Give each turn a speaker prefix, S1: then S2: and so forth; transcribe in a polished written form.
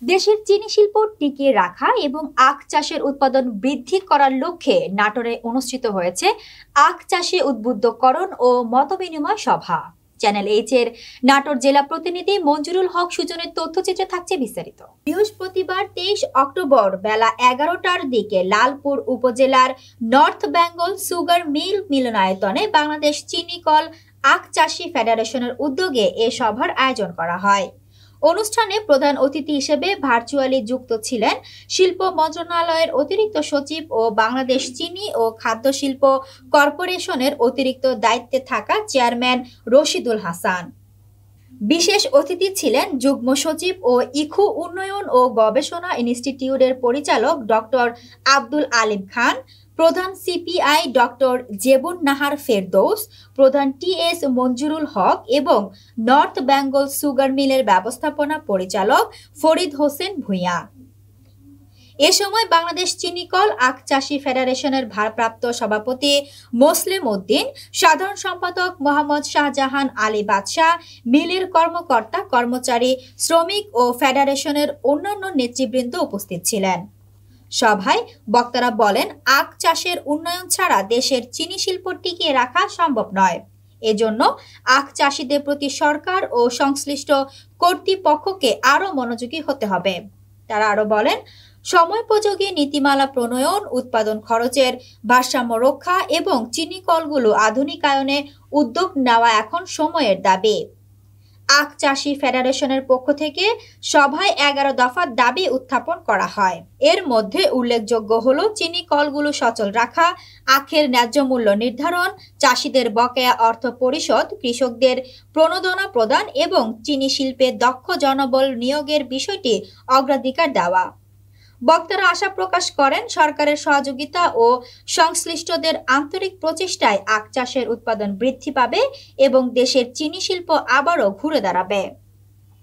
S1: দেশের চিনি শিল্প টিকিয়ে রাখা এবং আখ চাষের উৎপাদন বৃদ্ধি করার লক্ষ্যে নাটোরে অনুষ্ঠিত হয়েছে আখ চাষে উদ্বুদ্ধকরণ ও মতবিনিময় সভা। চ্যানেল এইচ এর নাটোর জেলা প্রতিনিধি মঞ্জুরুল হক সুজনের তথ্যচিত্রে থাকছে বিস্তারিত। বৃহস্পতিবার 23 অক্টোবর বেলা 11টার দিকে লালপুর উপজেলার নর্থ বেঙ্গল সুগার মিল মিলনায়তনে বাংলাদেশ চিনি কল আখ চাষী ফেডারেশনের উদ্যোগে এ সভার আয়োজন করা হয়। অনুষ্ঠানে প্রধান অতিথি হিসেবে ভার্চুয়ালি যুক্ত ছিলেন শিল্প মন্ত্রণালয়ের অতিরিক্ত সচিব ও বাংলাদেশ চিনি ও খাদ্য শিল্প কর্পোরেশনের অতিরিক্ত দায়িত্বে থাকা চেয়ারম্যান রশিদুল হাসান। বিশেষ অতিথি ছিলেন যুগ্ম সচিব ও ইখু উন্নয়ন ও গবেষণা ইনস্টিটিউটের পরিচালক ডক্টর আব্দুল আলিম খান, প্রধান সিপিআই ডক্টর জেবুন নাহার ফেরদৌস, প্রধান টিএস মঞ্জুরুল হক এবং নর্থ বেঙ্গল সুগার মিলের ব্যবস্থাপনা পরিচালক ফরিদ হোসেন ভূঁইয়া। এ সময় বাংলাদেশ চিনিকল আখ চাষী ফেডারেশনের ভারপ্রাপ্ত সভাপতি মোসলেম উদ্দিন, সাধারণ সম্পাদক মোহাম্মদ শাহজাহান আলী বাদশাহ, মিলের কর্মকর্তা কর্মচারী, শ্রমিক ও ফেডারেশনের অন্যান্য নেতৃবৃন্দ উপস্থিত ছিলেন। সভায় বক্তারা বলেন, আখ চাষের উন্নয়ন ছাড়া দেশের চিনি শিল্প টিকিয়ে রাখা সম্ভব নয়। এজন্য আখ চাষীদের প্রতি সরকার ও সংশ্লিষ্ট কর্তৃপক্ষকে আরও মনোযোগী হতে হবে। তারা আরো বলেন, সময়োপযোগী নীতিমালা প্রণয়ন, উৎপাদন খরচের ভারসাম্য রক্ষা এবং চিনি কলগুলো আধুনিকায়নে উদ্যোগ নেওয়া এখন সময়ের দাবি। আখ চাষী ফেডারেশনের পক্ষ থেকে সভায় 11 দফা দাবি উত্থাপন করা হয়। এর মধ্যে উল্লেখযোগ্য হলো চিনি কলগুলো সচল রাখা, আখের ন্যায্য মূল্য নির্ধারণ, চাষীদের বকেয়া অর্থ পরিশোধ, কৃষকদের প্রণোদনা প্রদান এবং চিনি শিল্পে দক্ষ জনবল নিয়োগের বিষয়টি অগ্রাধিকার দেওয়া। বক্তারা আশা প্রকাশ করেন, সরকারের সহযোগিতা ও সংশ্লিষ্টদের আন্তরিক প্রচেষ্টায় আখ চাষের উৎপাদন বৃদ্ধি পাবে এবং দেশের চিনি শিল্প আবারও ঘুরে দাঁড়াবে।